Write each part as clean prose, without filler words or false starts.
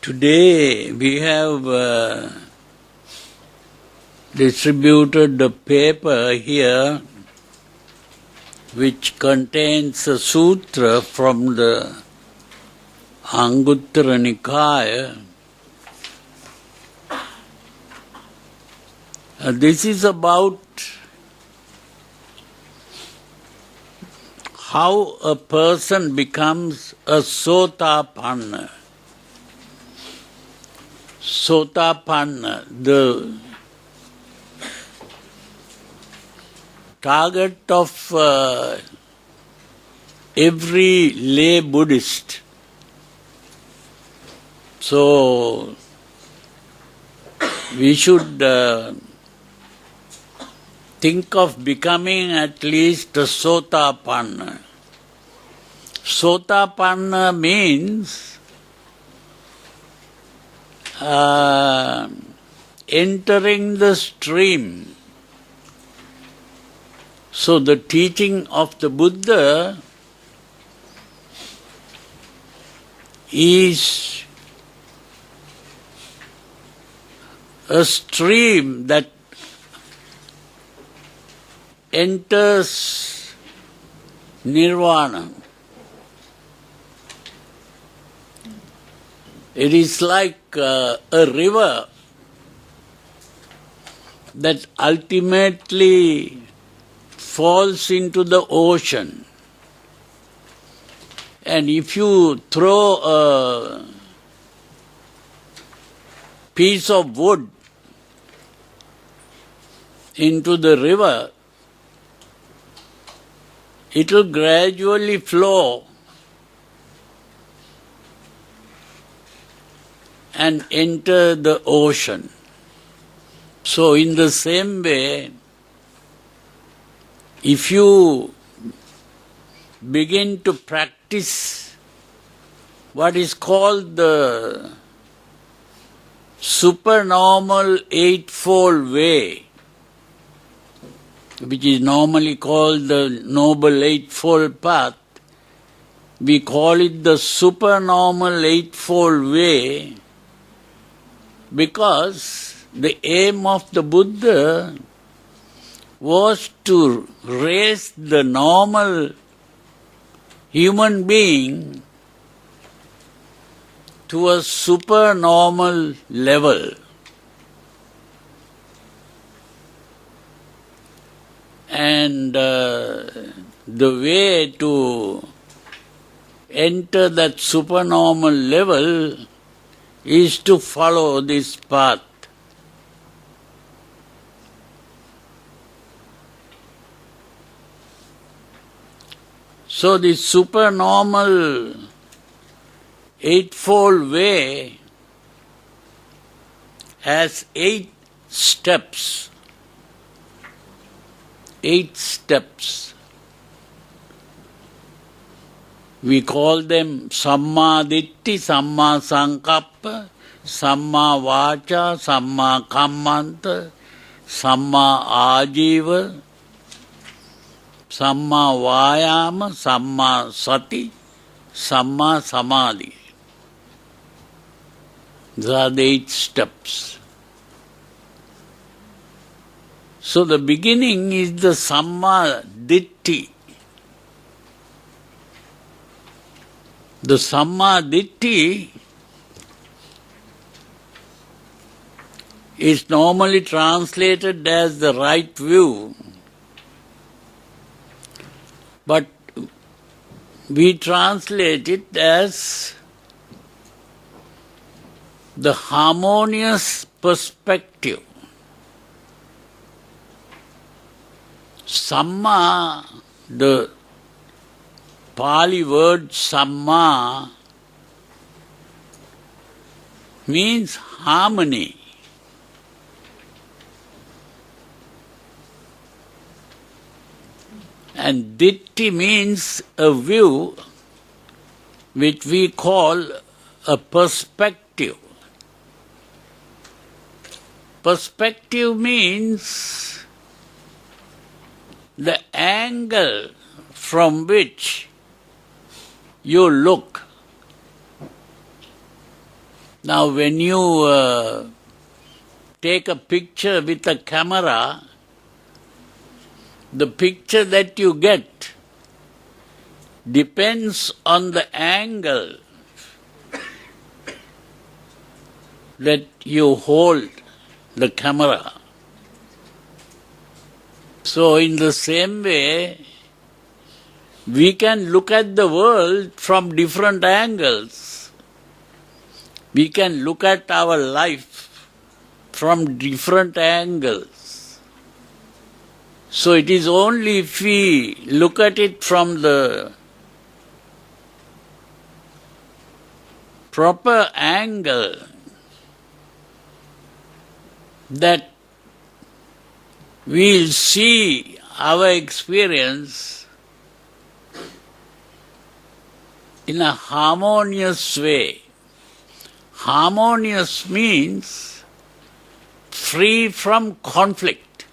Today we have distributed the paper here which contains a sutra from the Anguttara Nikaya. This is about how a person becomes a Sotapanna. Sotapanna, the target of every lay Buddhist. So, we should think of becoming at least a Sotapanna. Sotapanna means entering the stream. So the teaching of the Buddha is a stream that enters nirvana. It is like a river that ultimately falls into the ocean. And if you throw a piece of wood into the river, it will gradually flow and enter the ocean. So in the same way, if you begin to practice what is called the supernormal Eightfold way, which is normally called the Noble Eightfold Path, we call it the supernormal Eightfold way because the aim of the Buddha was to raise the normal human being to a supernormal level. And the way to enter that supernormal level is to follow this path. So the supernormal Eightfold way has 8 steps. 8 steps. We call them Samma Ditti, Samma Sankappa, Samma Vacha, Samma Kammanta, Samma Ajiva, Samma Vayama, Samma Sati, Samma Samadhi. These are the 8 steps. So the beginning is the Samma Ditti. The Samma Ditti is normally translated as the right view, but we translate it as the harmonious perspective. Samma, the Pali word Samma means harmony. And Ditti means a view which we call a perspective. Perspective means the angle from which you look. Now when you take a picture with a camera, the picture that you get depends on the angle that you hold the camera. So in the same way, we can look at the world from different angles. We can look at our life from different angles. So it is only if we look at it from the proper angle that we'll see our experience in a harmonious way. Harmonious means free from conflict.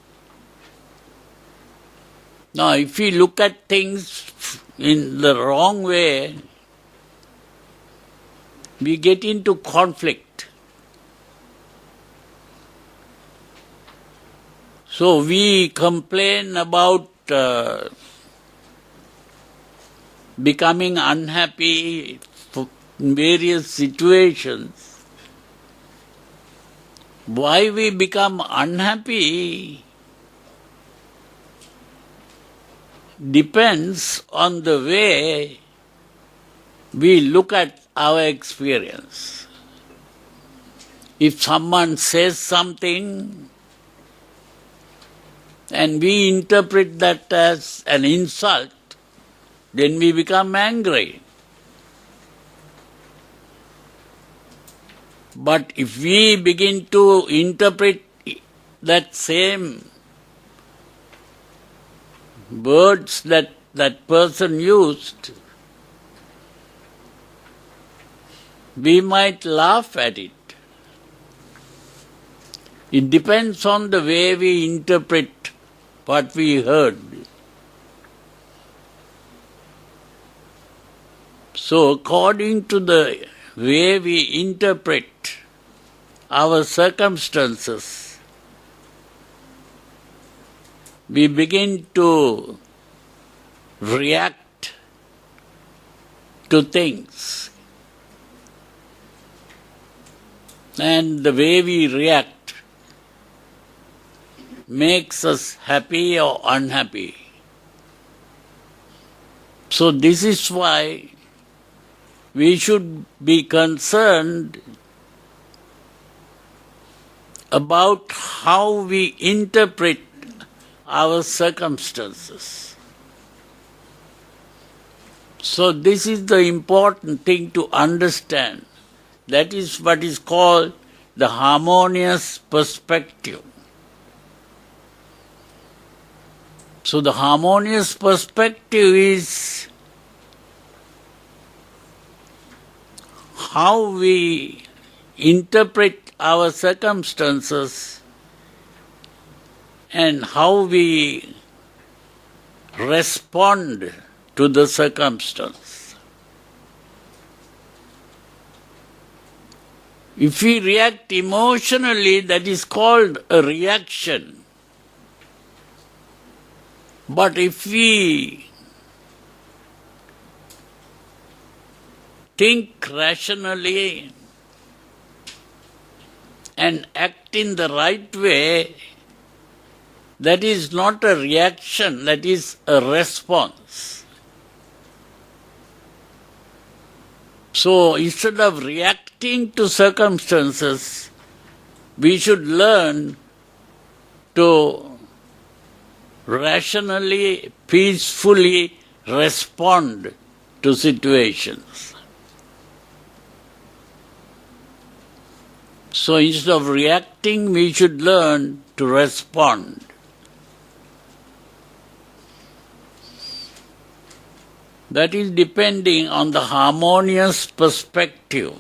Now, if we look at things in the wrong way, we get into conflict. So we complain about becoming unhappy in various situations. Why we become unhappy depends on the way we look at our experience. If someone says something and we interpret that as an insult, then we become angry. But if we begin to interpret that same words that that person used, we might laugh at it. It depends on the way we interpret what we heard. So according to the way we interpret our circumstances, we begin to react to things. And the way we react makes us happy or unhappy. So this is why we should be concerned about how we interpret our circumstances. So this is the important thing to understand. That is what is called the harmonious perspective. So the harmonious perspective is how we interpret our circumstances and how we respond to the circumstance. If we react emotionally, that is called a reaction. But if we think rationally and act in the right way, that is not a reaction, that is a response. So instead of reacting to circumstances, we should learn to rationally, peacefully respond to situations. So instead of reacting, we should learn to respond. That is depending on the harmonious perspective.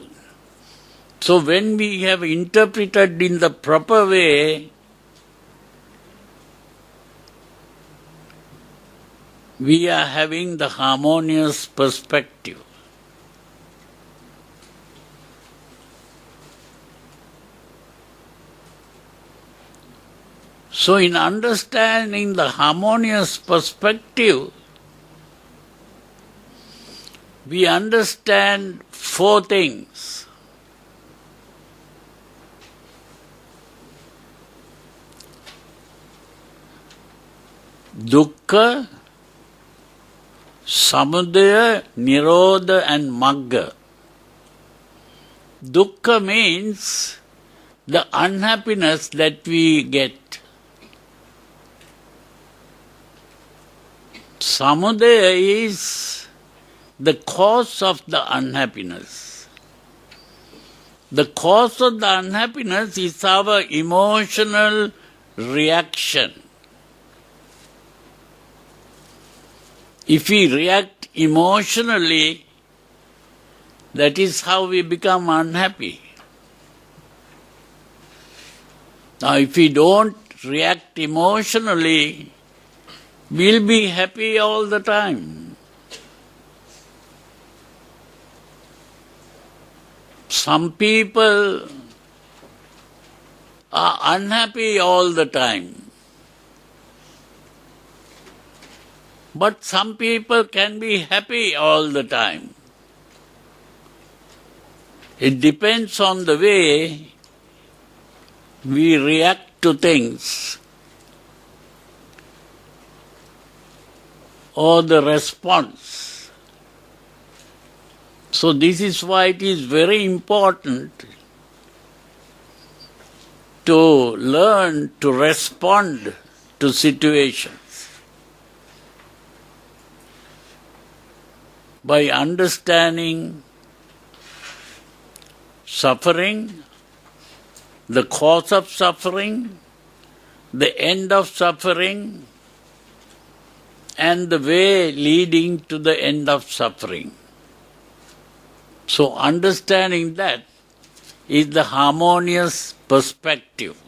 So when we have interpreted in the proper way, we are having the harmonious perspective. So in understanding the harmonious perspective, we understand four things. Dukkha, Samudaya, Nirodha and Magga. Dukkha means the unhappiness that we get. Samudaya is the cause of the unhappiness. The cause of the unhappiness is our emotional reaction. If we react emotionally, that is how we become unhappy. Now, if we don't react emotionally, we'll be happy all the time. Some people are unhappy all the time. But some people can be happy all the time. It depends on the way we react to things or the response. So this is why it is very important to learn to respond to situations. By understanding suffering, the cause of suffering, the end of suffering, and the way leading to the end of suffering. So understanding that is the harmonious perspective.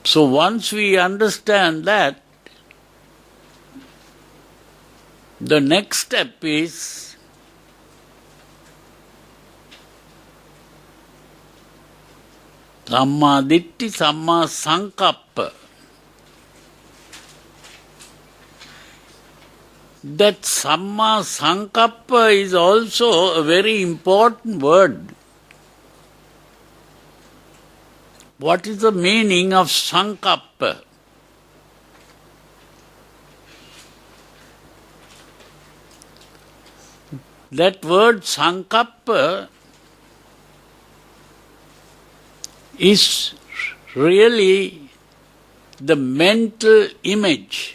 So once we understand that, the next step is Samma Ditti, Samma Sankappa. That Samma Sankappa is also a very important word. What is the meaning of Sankappa? That word Sankappa is really the mental image.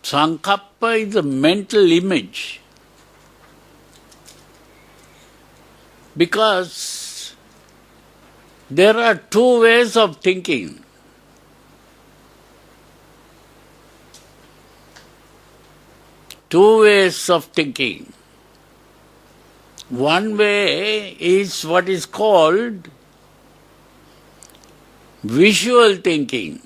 Sankappa is a mental image. Because there are two ways of thinking. Two ways of thinking. One way is what is called visual thinking,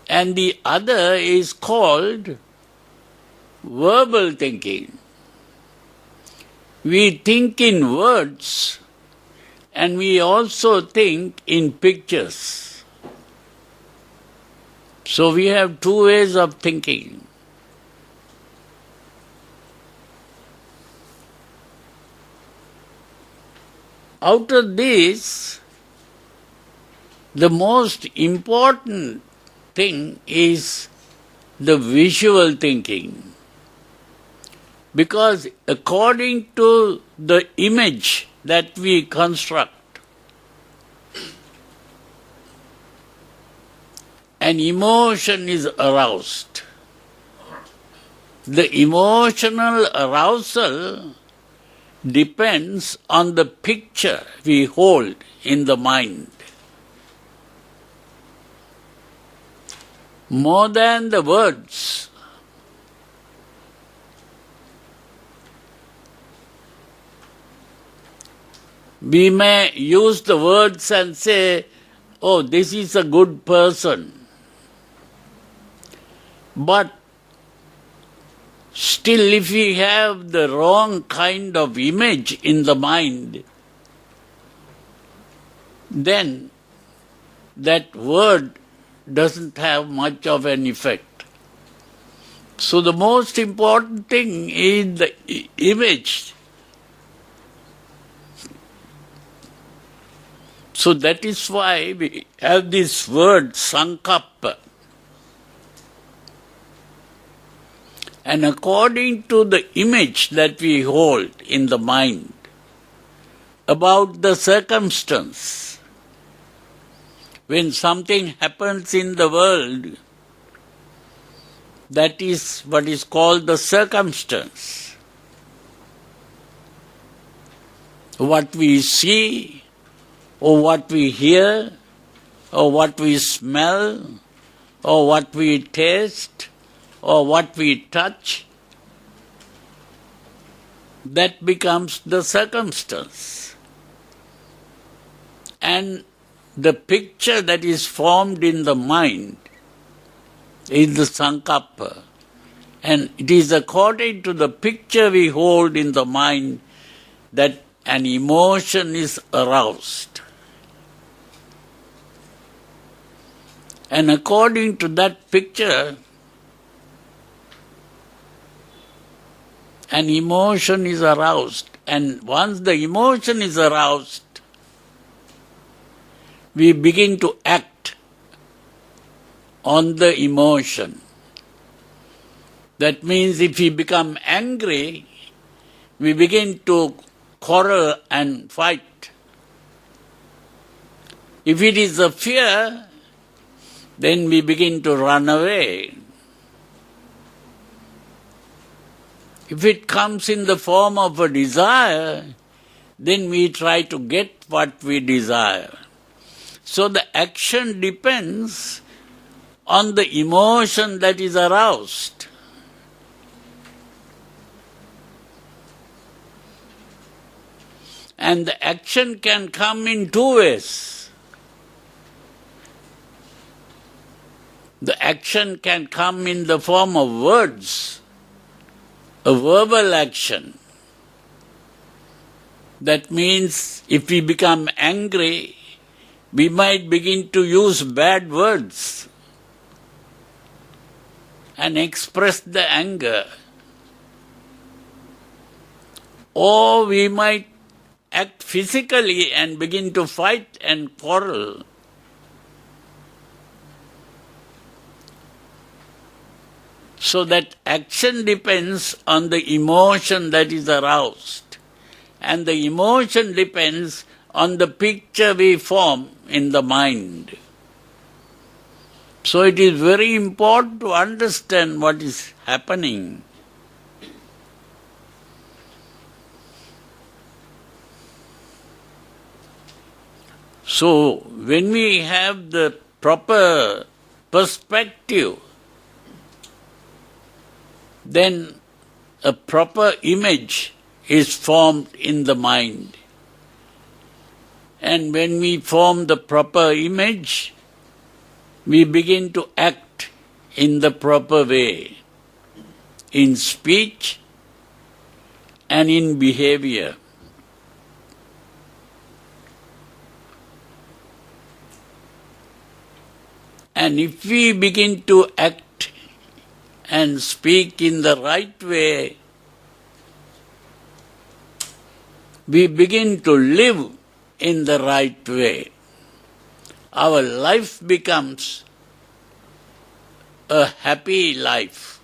and the other is called verbal thinking. We think in words and we also think in pictures. So we have two ways of thinking. Out of this, the most important thing is the visual thinking. Because according to the image that we construct, an emotion is aroused. The emotional arousal depends on the picture we hold in the mind. More than the words. We may use the words and say, oh, this is a good person. But still Still, if we have the wrong kind of image in the mind, then that word doesn't have much of an effect. So the most important thing is the image. So that is why we have this word sankappa. And according to the image that we hold in the mind about the circumstance, when something happens in the world, that is what is called the circumstance. What we see, or what we hear, or what we smell, or what we taste, or what we touch, that becomes the circumstance. And the picture that is formed in the mind is the sankappa. And it is according to the picture we hold in the mind that an emotion is aroused. And according to that picture, an emotion is aroused. And once the emotion is aroused, we begin to act on the emotion. That means if we become angry, we begin to quarrel and fight. If it is a fear, then we begin to run away. If it comes in the form of a desire, then we try to get what we desire. So the action depends on the emotion that is aroused. And the action can come in two ways. The action can come in the form of words, a verbal action. That means if we become angry, we might begin to use bad words and express the anger. Or we might act physically and begin to fight and quarrel. So that action depends on the emotion that is aroused. And the emotion depends on the picture we form in the mind. So it is very important to understand what is happening. So when we have the proper perspective, then a proper image is formed in the mind. And when we form the proper image, we begin to act in the proper way, in speech and in behavior. And if we begin to act and speak in the right way, we begin to live in the right way. Our life becomes a happy life.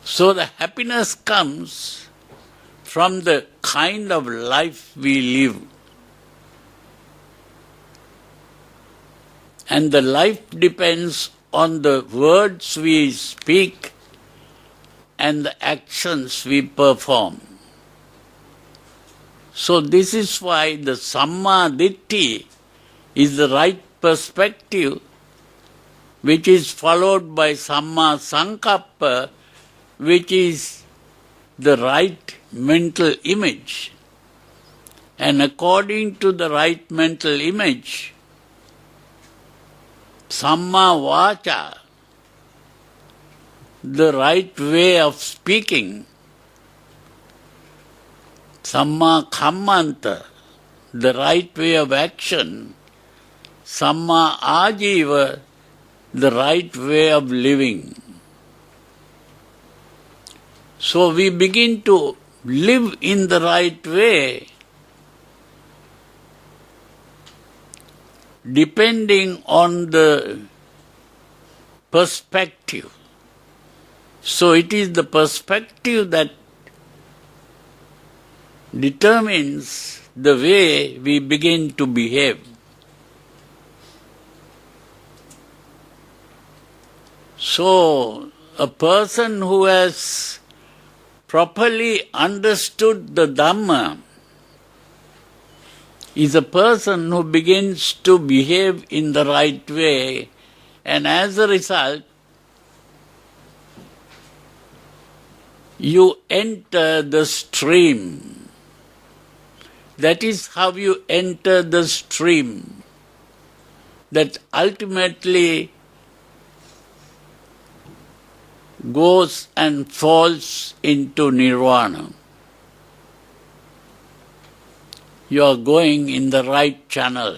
So the happiness comes from the kind of life we live. And the life depends on the words we speak and the actions we perform. So this is why the Samma Ditti is the right perspective, which is followed by Samma Sankappa, which is the right mental image. And according to the right mental image, Samma Vacha, the right way of speaking. Samma kammanta, the right way of action. Samma ajiva, the right way of living. So we begin to live in the right way, depending on the perspective. So it is the perspective that determines the way we begin to behave. So a person who has properly understood the Dhamma is a person who begins to behave in the right way, and as a result, you enter the stream. That is how you enter the stream that ultimately goes and falls into nirvana. You are going in the right channel.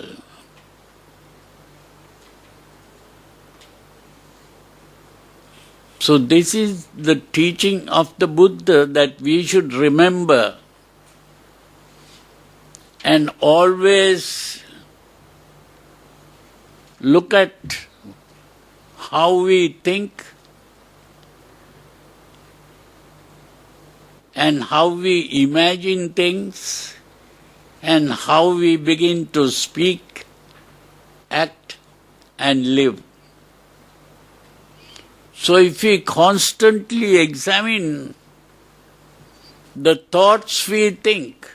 So this is the teaching of the Buddha that we should remember and always look at how we think and how we imagine things and how we begin to speak, act and live. So if we constantly examine the thoughts we think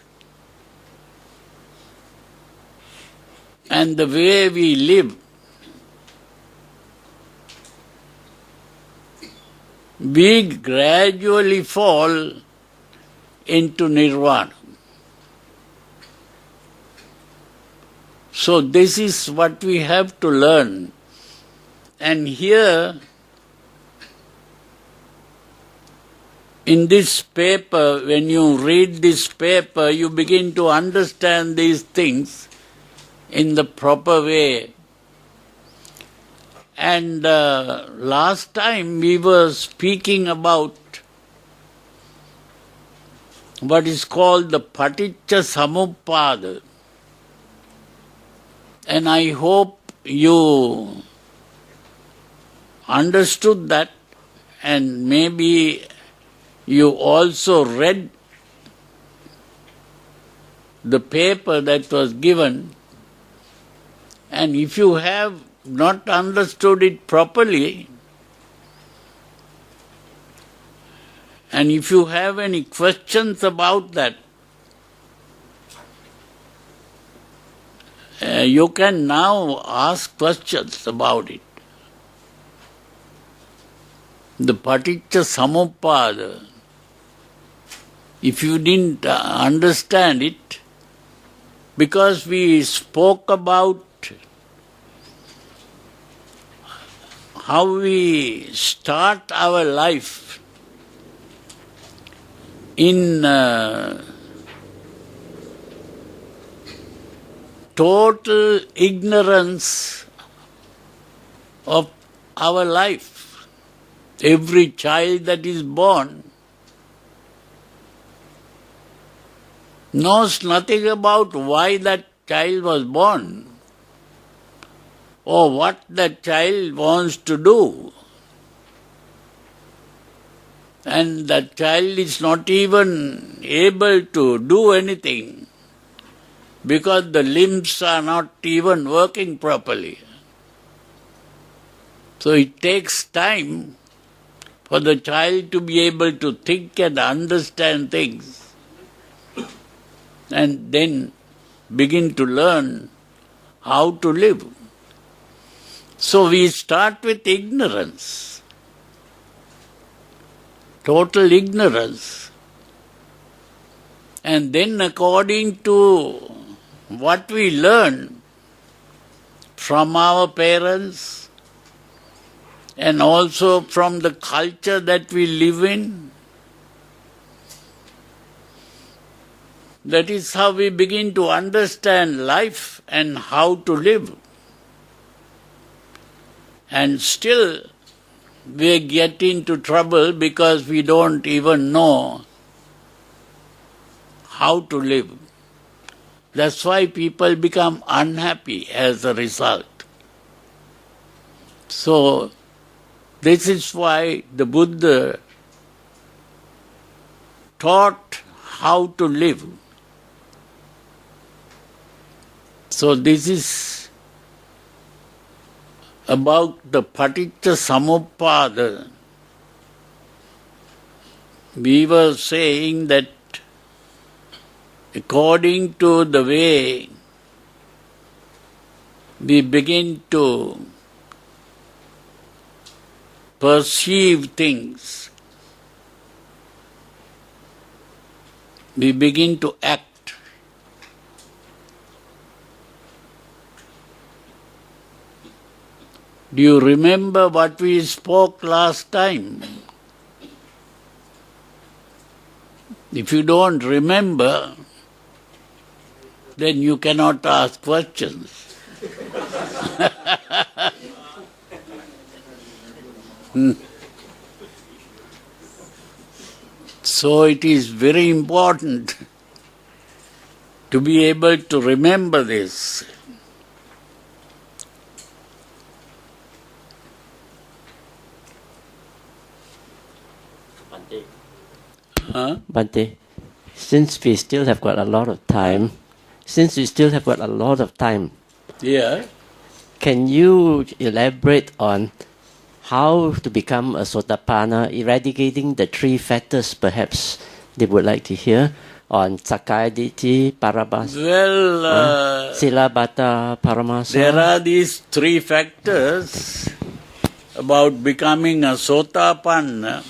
and the way we live, we gradually fall into nirvana. So this is what we have to learn. And here, in this paper, when you read this paper, you begin to understand these things in the proper way. And last time we were speaking about what is called the Paticca Samuppada. And I hope you understood that, and maybe you also read the paper that was given. And if you have not understood it properly, and if you have any questions about that, you can now ask questions about it. The Paticca Samuppada, if you didn't understand it, because we spoke about how we start our life in total ignorance of our life. Every child that is born knows nothing about why that child was born or what that child wants to do. And that child is not even able to do anything because the limbs are not even working properly. So it takes time for the child to be able to think and understand things and then begin to learn how to live. So we start with ignorance, total ignorance. And then according to what we learn from our parents and also from the culture that we live in. That is how we begin to understand life and how to live. And still we get into trouble because we don't even know how to live. That's why people become unhappy as a result. So, this is why the Buddha taught how to live. So, this is about the Paticca Samuppada. We were saying that according to the way we begin to perceive things, we begin to act. Do you remember what we spoke last time? If you don't remember, then you cannot ask questions. So it is very important to be able to remember this. Bhante, since we still have got a lot of time, Yeah. Can you elaborate on how to become a Sotapanna, eradicating the three factors perhaps they would like to hear on Sakkaya Ditthi, Parabhasa, Well, Silabhata, Paramasa? there are these three factors about becoming a Sotapanna,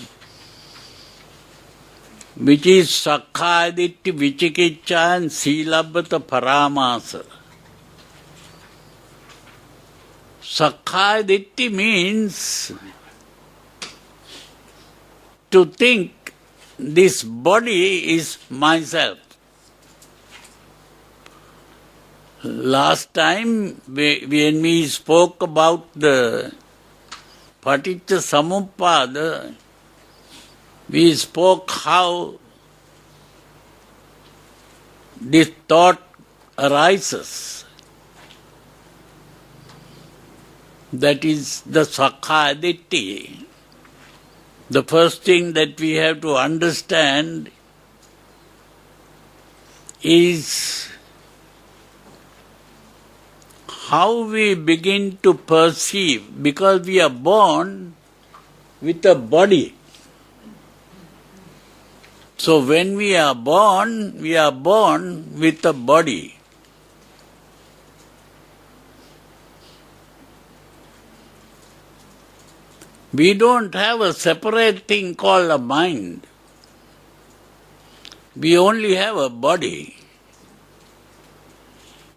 which is Sakkaya Ditthi, Vicikiccha and Silabhata Paramasa. Sakkaya Ditthi means to think this body is myself. Last time when we spoke about the Paticca Samuppada, we spoke how this thought arises. That is the Sakkaya Ditthi. The first thing that we have to understand is how we begin to perceive, because we are born with a body. So when we are born with a body. We don't have a separate thing called a mind. We only have a body.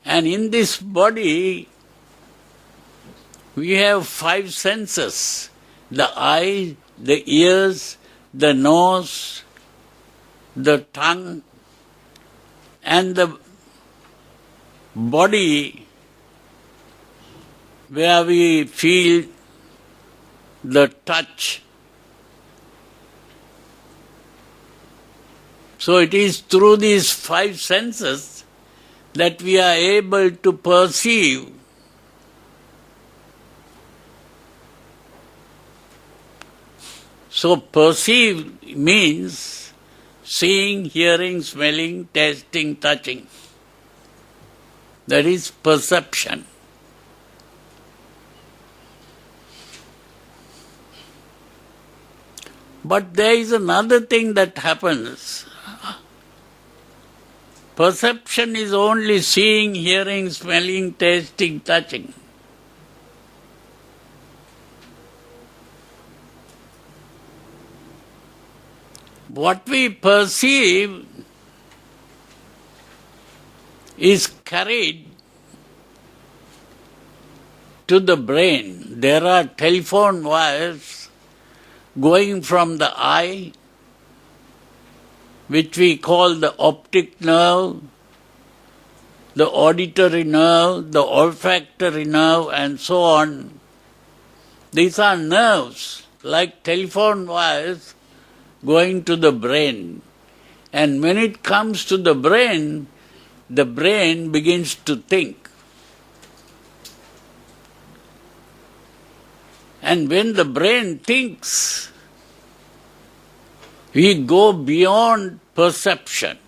And in this body, we have five senses: the eye, the ears, the nose, the tongue, and the body where we feel the touch. So it is through these five senses that we are able to perceive. So perceive means seeing, hearing, smelling, tasting, touching. That is perception. But there is another thing that happens. Perception is only seeing, hearing, smelling, tasting, touching. What we perceive is carried to the brain. There are telephone wires going from the eye, which we call the optic nerve, the auditory nerve, the olfactory nerve, and so on. These are nerves, like telephone wires, going to the brain. And when it comes to the brain begins to think. And when the brain thinks, we go beyond perception.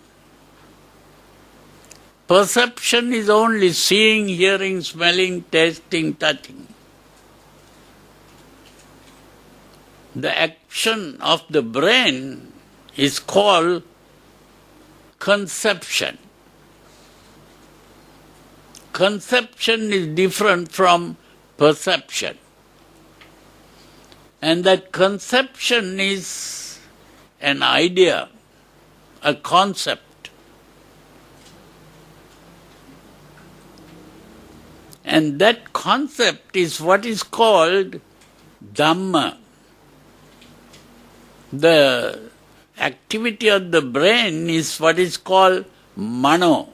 Perception is only seeing, hearing, smelling, tasting, touching. The action of the brain is called conception. Conception is different from perception. And that conception is an idea, a concept. And that concept is what is called Dhamma. The activity of the brain is what is called Mano.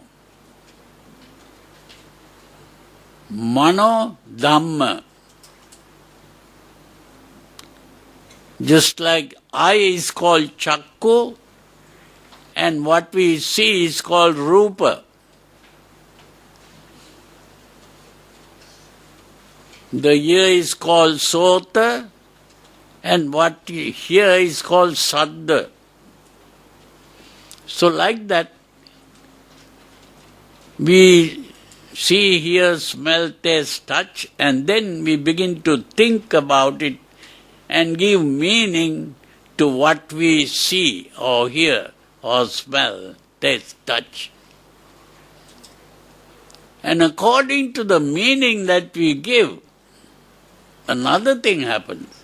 Mano Dhamma. Just like eye is called Chakku and what we see is called Rupa. The ear is called Sota and what you hear is called Saddha. So like that, we see, hear, smell, taste, touch, and then we begin to think about it and give meaning to what we see or hear or smell, taste, touch. And according to the meaning that we give, another thing happens.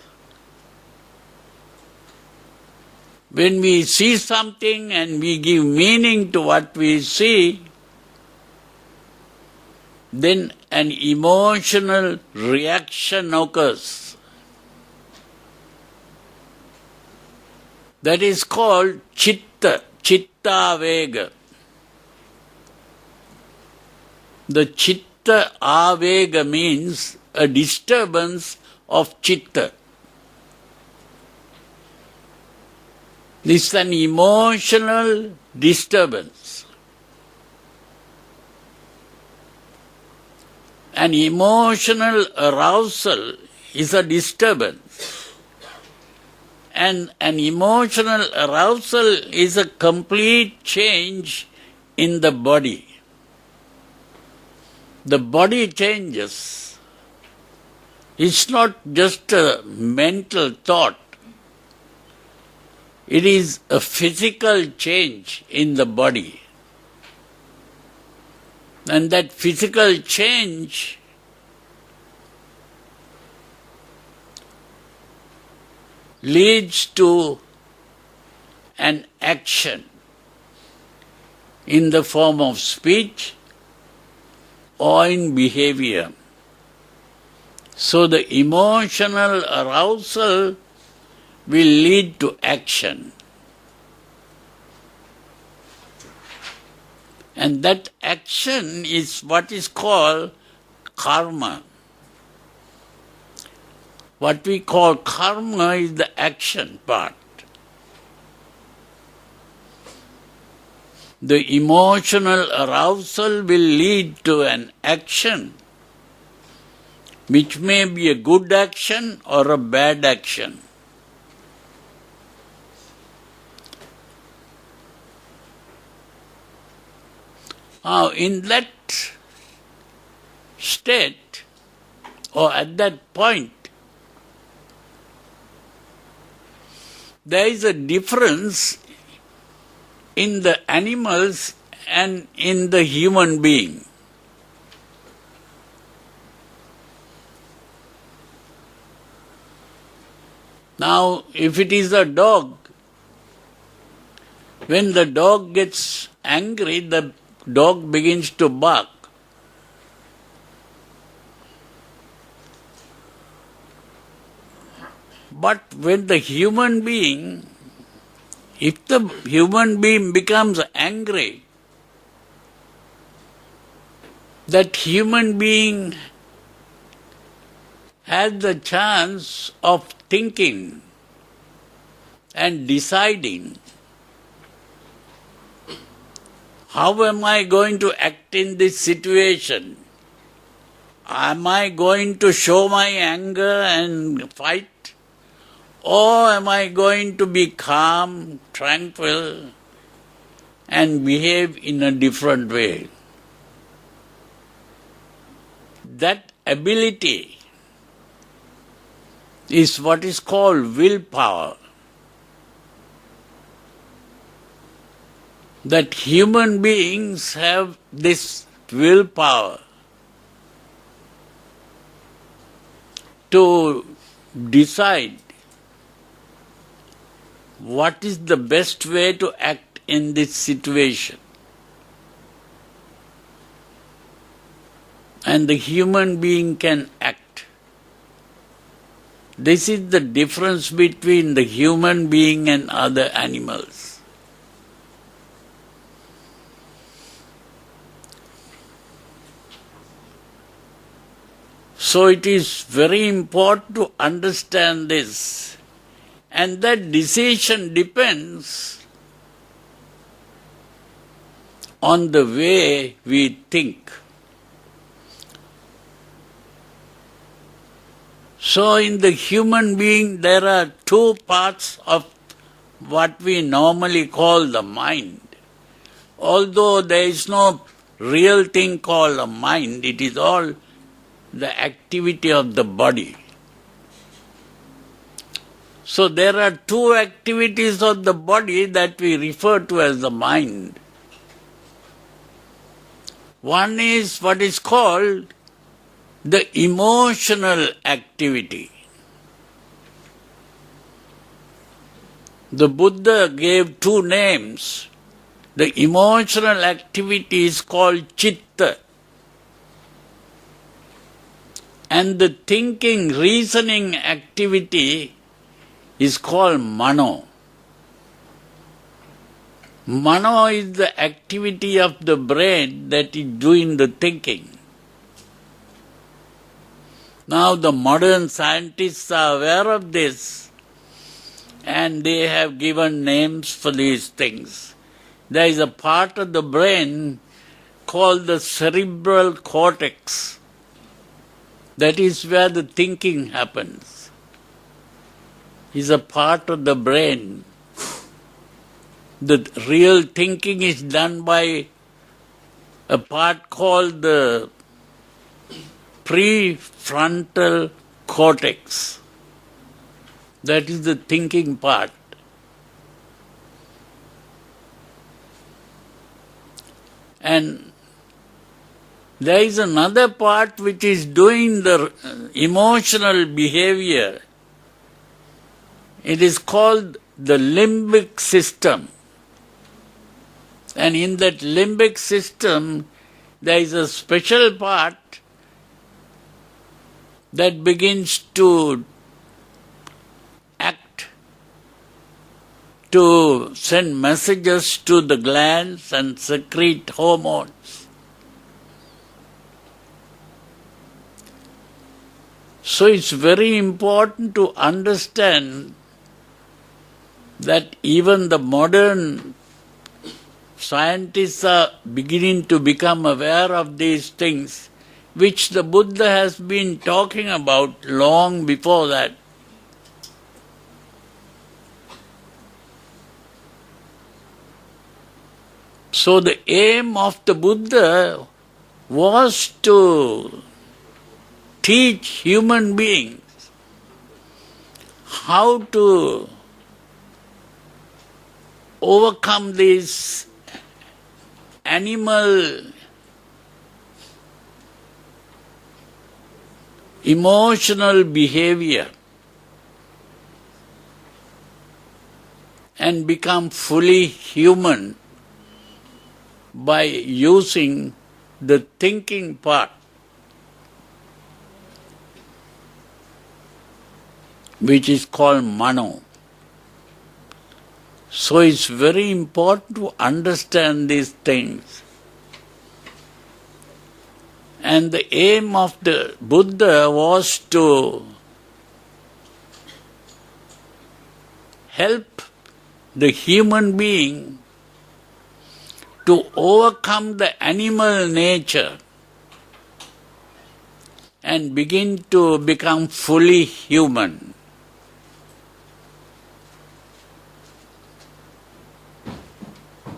When we see something and we give meaning to what we see, then an emotional reaction occurs. That is called chitta, chitta avega. The chitta avega means a disturbance of chitta. This is an emotional disturbance. An emotional arousal is a disturbance. And an emotional arousal is a complete change in the body. The body changes. It's not just a mental thought. It is a physical change in the body. And that physical change leads to an action in the form of speech or in behavior. So the emotional arousal will lead to action. And that action is what is called karma. What we call karma is the action part. The emotional arousal will lead to an action, which may be a good action or a bad action. Now, in that state, or at that point, there is a difference in the animals and in the human being. Now, if it is a dog, when the dog gets angry, the dog begins to bark. But when the human being, if the human being becomes angry, that human being has the chance of thinking and deciding, how am I going to act in this situation? Am I going to show my anger and fight? Or am I going to be calm, tranquil, and behave in a different way? That ability is what is called willpower. That human beings have this willpower to decide what is the best way to act in this situation. And the human being can act. This is the difference between the human being and other animals. So it is very important to understand this. And that decision depends on the way we think. So in the human being there are two parts of what we normally call the mind. Although there is no real thing called a mind, it is all the activity of the body. So there are two activities of the body that we refer to as the mind. One is what is called the emotional activity. The Buddha gave two names. The emotional activity is called chitta, and the thinking, reasoning activity is called mano. Mano is the activity of the brain that is doing the thinking. Now the modern scientists are aware of this and they have given names for these things. There is a part of the brain called the cerebral cortex. That is where the thinking happens. Is a part of the brain. The real thinking is done by a part called the prefrontal cortex. That is the thinking part. And there is another part which is doing the emotional behavior. It is called the limbic system. And in that limbic system, there is a special part that begins to act, to send messages to the glands and secrete hormones. So it's very important to understand that even the modern scientists are beginning to become aware of these things, which the Buddha has been talking about long before that. So the aim of the Buddha was to teach human beings how to overcome this animal emotional behavior and become fully human by using the thinking part. which is called mano. So it's very important to understand these things. And the aim of the Buddha was to help the human being to overcome the animal nature and begin to become fully human.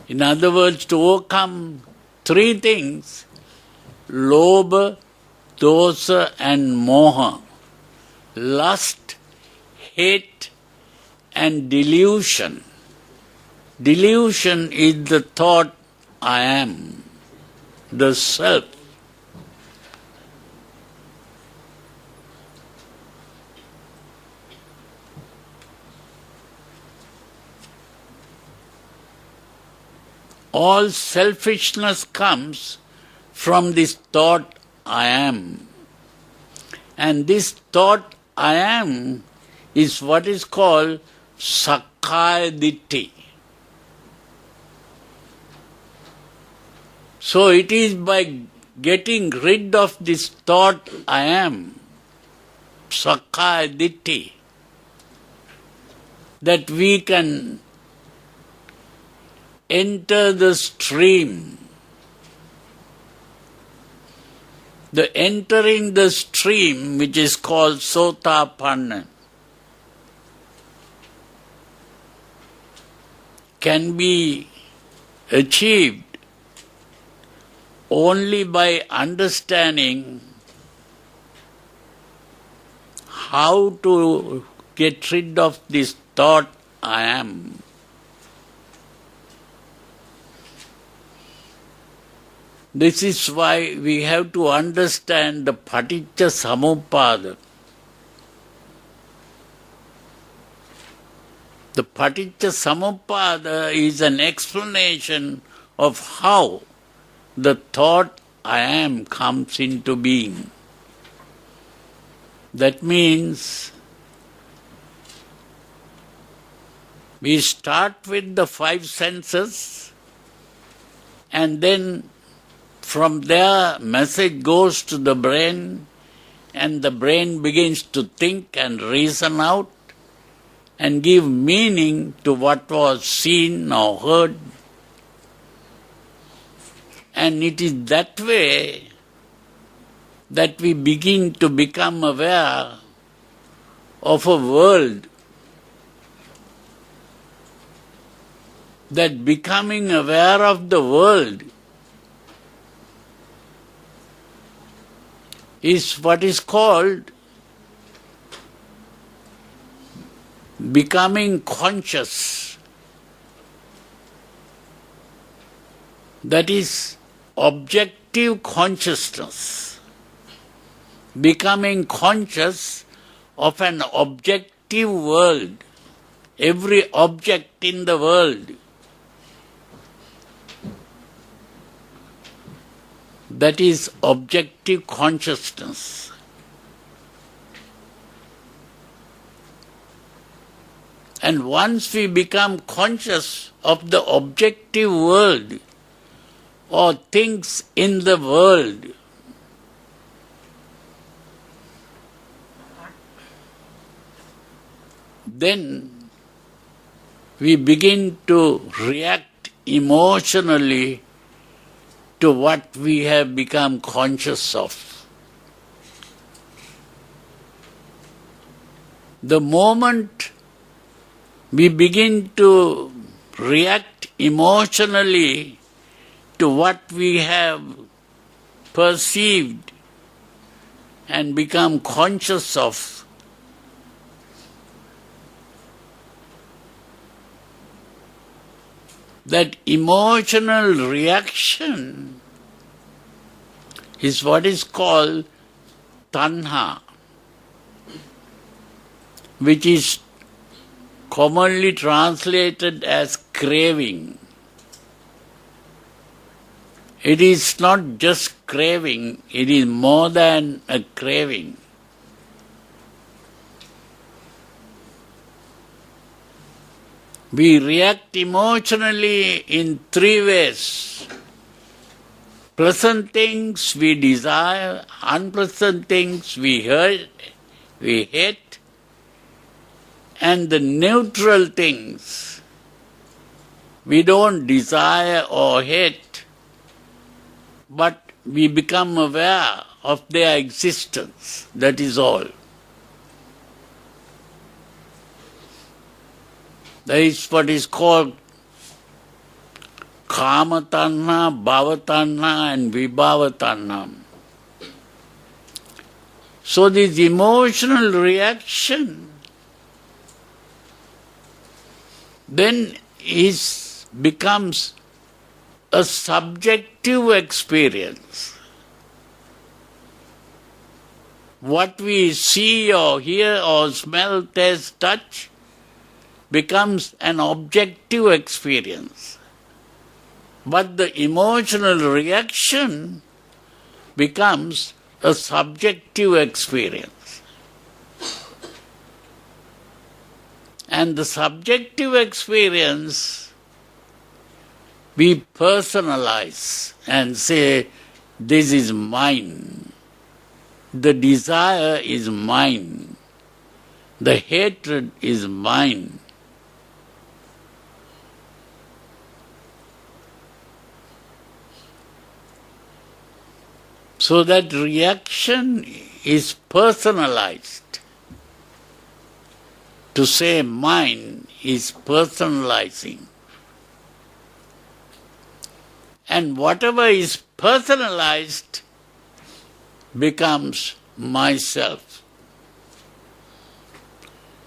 In other words, to overcome three things: lobha, dosa and moha. Lust, hate and delusion. Delusion is the thought I am, the self. All selfishness comes from this thought I am. And this thought I am is what is called sakkaya ditthi. So it is by getting rid of this thought I am, sakkaya ditthi, that we can enter the stream. The entering the stream, which is called Sotapanna, can be achieved only by understanding how to get rid of this thought I am. This is why we have to understand the paticca samuppada. The paticca samuppada is an explanation of how the thought I am comes into being. That means we start with the five senses, and then from there message goes to the brain, and the brain begins to think and reason out and give meaning to what was seen or heard. And it is that way that we begin to become aware of a world. That becoming aware of the world is what is called becoming conscious. That is objective consciousness. Becoming conscious of an objective world. Every object in the world. That is objective consciousness. And once we become conscious of the objective world or things in the world, then we begin to react emotionally to what we have become conscious of. The moment we begin to react emotionally to what we have perceived and become conscious of, that emotional reaction is what is called tanha, which is commonly translated as craving. It is not just craving, it is more than a craving. We react emotionally in three ways. Pleasant things we desire, unpleasant things we hate, and the neutral things we don't desire or hate, but we become aware of their existence. That is all. That is what is called Kama Tanha, Bhava Tanha and Vibhava Tanha. So this emotional reaction then becomes a subjective experience. What we see or hear or smell, taste, touch becomes an objective experience. But the emotional reaction becomes a subjective experience. And the subjective experience we personalize and say, this is mine. The desire is mine. The hatred is mine. So that reaction is personalized. To say mine is personalizing. And whatever is personalized becomes myself.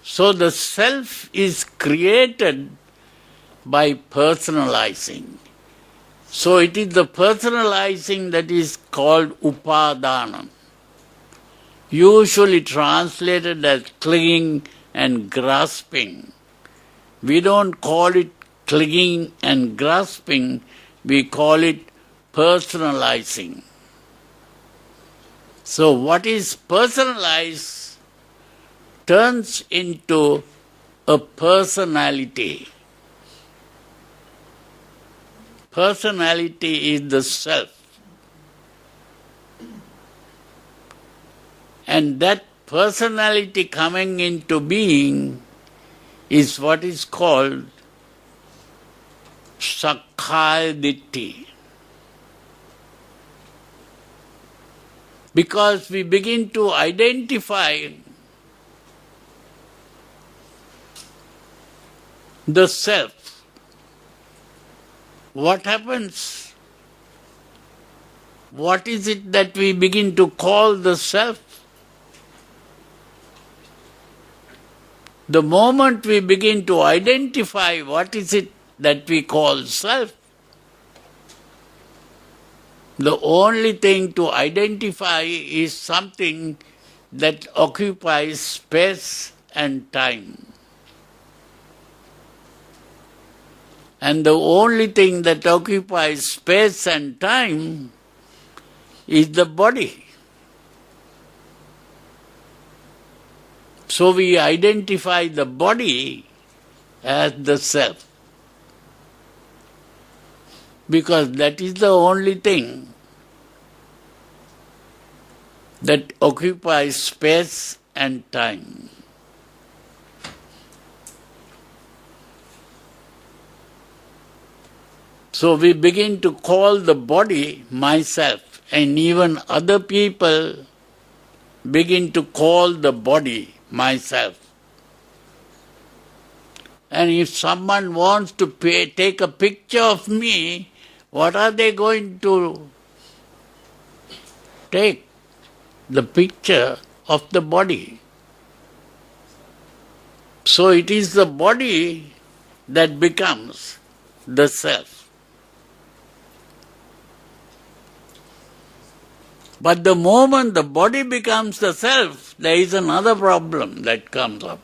So the self is created by personalizing. So it is the personalizing that is called upadana, usually translated as clinging and grasping. We don't call it clinging and grasping, we call it personalizing. So what is personalized turns into a personality. Personality is the self. And that personality coming into being is what is called Sakkaya Ditthi. Because we begin to identify the self. What happens? What is it that we begin to call the self? The moment we begin to identify what is it that we call self, the only thing to identify is something that occupies space and time. And the only thing that occupies space and time is the body. So we identify the body as the self. Because that is the only thing that occupies space and time. So we begin to call the body myself, and even other people begin to call the body myself. And if someone wants to take a picture of me, what are they going to take? The picture of the body. So it is the body that becomes the self. But the moment the body becomes the self, there is another problem that comes up.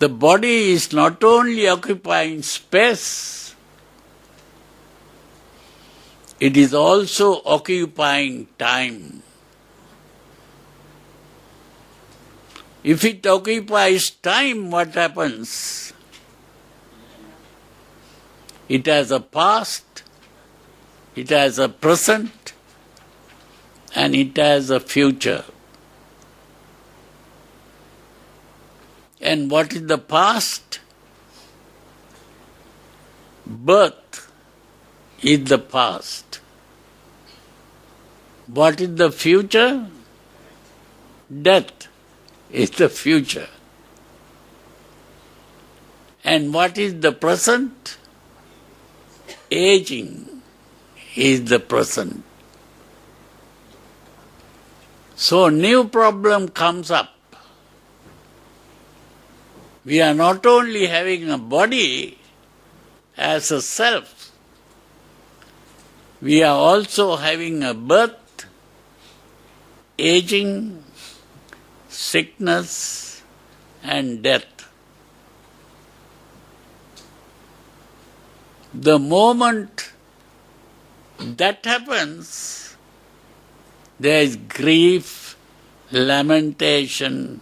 The body is not only occupying space, it is also occupying time. If it occupies time, what happens? It has a past, it has a present, and it has a future. And what is the past? Birth is the past. What is the future? Death is the future. And what is the present? Aging is the present. So new problem comes up. We are not only having a body as a self, we are also having a birth, aging, sickness, and death. The moment that happens, there is grief, lamentation,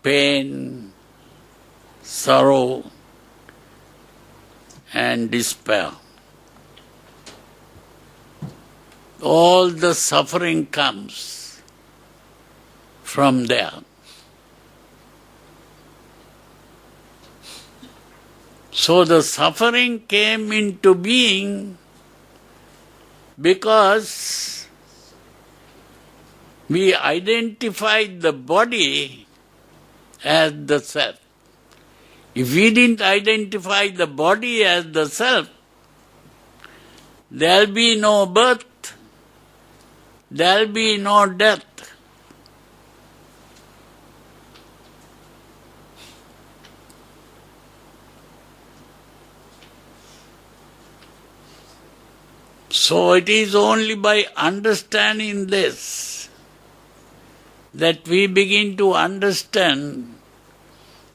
pain, sorrow, and despair. All the suffering comes from there. So the suffering came into being because we identified the body as the self. If we didn't identify the body as the self, there'll be no birth, there'll be no death. So it is only by understanding this that we begin to understand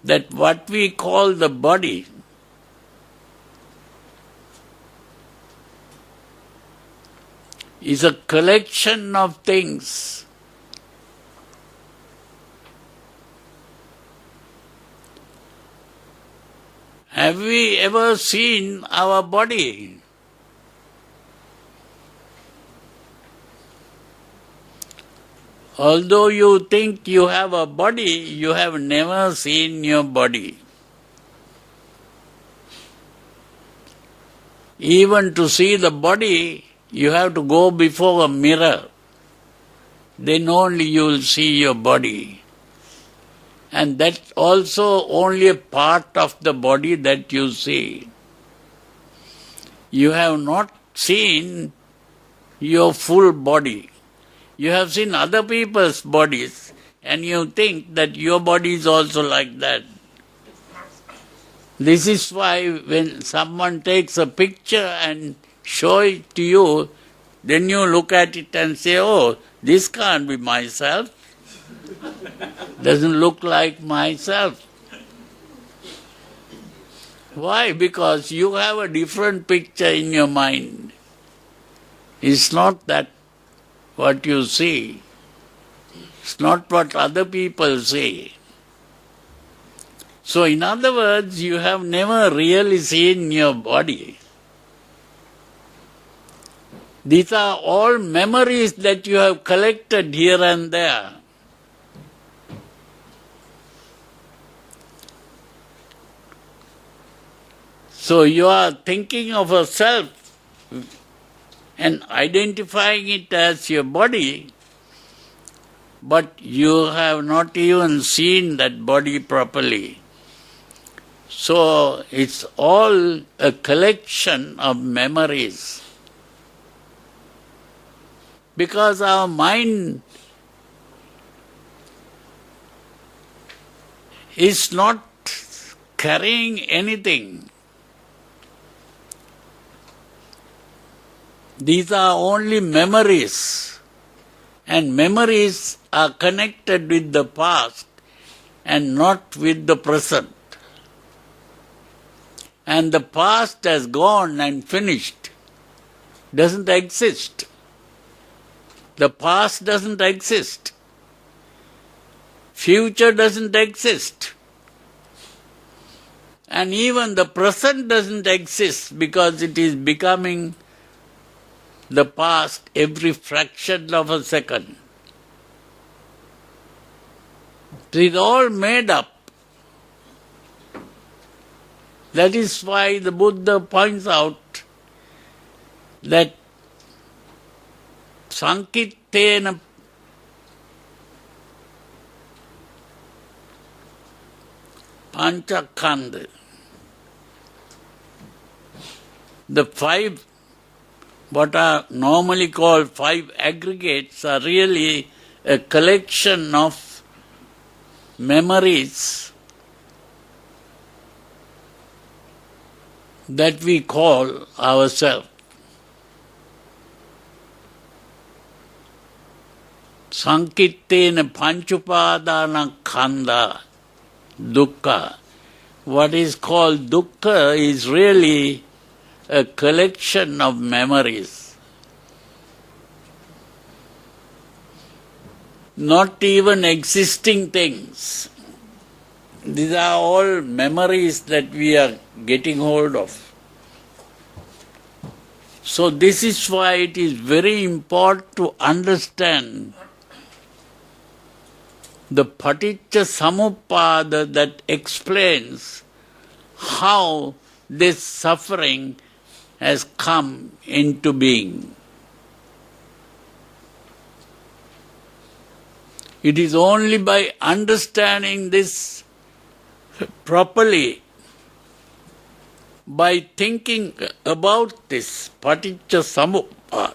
that what we call the body is a collection of things. Have we ever seen our body? Although you think you have a body, you have never seen your body. Even to see the body, you have to go before a mirror. Then only you will see your body. And that's also only a part of the body that you see. You have not seen your full body. You have seen other people's bodies and you think that your body is also like that. This is why when someone takes a picture and show it to you, then you look at it and say, oh, this can't be myself. Doesn't look like myself. Why? Because you have a different picture in your mind. It's not that what you see. It's not what other people say. So in other words, you have never really seen your body. These are all memories that you have collected here and there. So you are thinking of a self and identifying it as your body, but you have not even seen that body properly. So it's all a collection of memories. Because our mind is not carrying anything. These are only memories, and memories are connected with the past and not with the present. And the past has gone and finished, doesn't exist. The past doesn't exist. future doesn't exist. And even the present doesn't exist because it is becoming the past every fraction of a second. It is all made up. That is why the Buddha points out that Sankittena Panchakanda. The five, what are normally called five aggregates, are really a collection of memories that we call ourselves. Sankittena panchupadana khanda dukkha. What is called dukkha is really a collection of memories. Not even existing things. These are all memories that we are getting hold of. So this is why it is very important to understand the paticca samuppada that explains how this suffering has come into being. It is only by understanding this properly, by thinking about this paticca samuppada,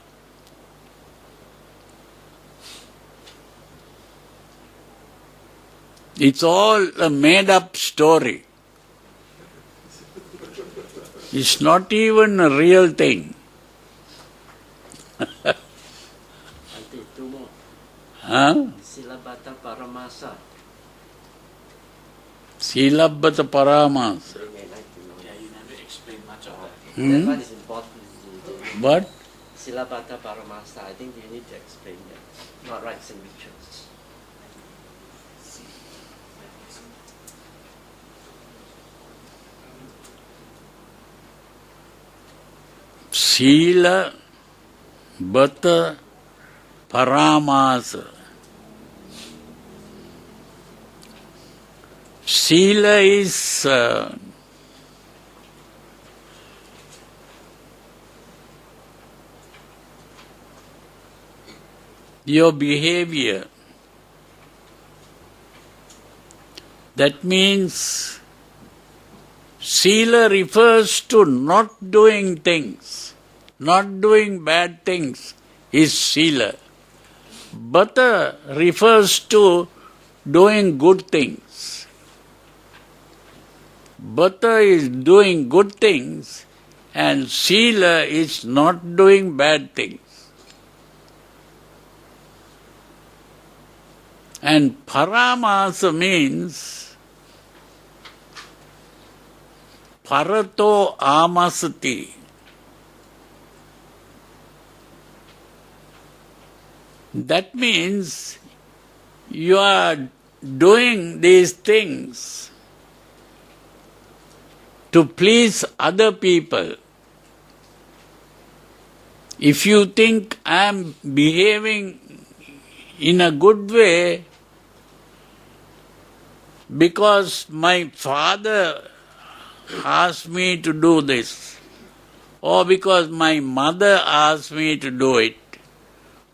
it's all a made-up story. It's not even a real thing. I think two more. Huh? Silabhata Paramasa. Silabbata Paramasa. They may like to know. Yeah, you never explain much of that. That one is important. What? Silabhata Paramasa. I think you need to explain that. Not rites and rituals. Sila Bata Paramasa. Sila is your behavior. That means Sila refers to not doing things, not doing bad things is Sila. Bata refers to doing good things. Bata is doing good things and Sila is not doing bad things. And Paramasa means Parato Amasati. That means you are doing these things to please other people. If you think I am behaving in a good way because my father asked me to do this, or because my mother asked me to do it,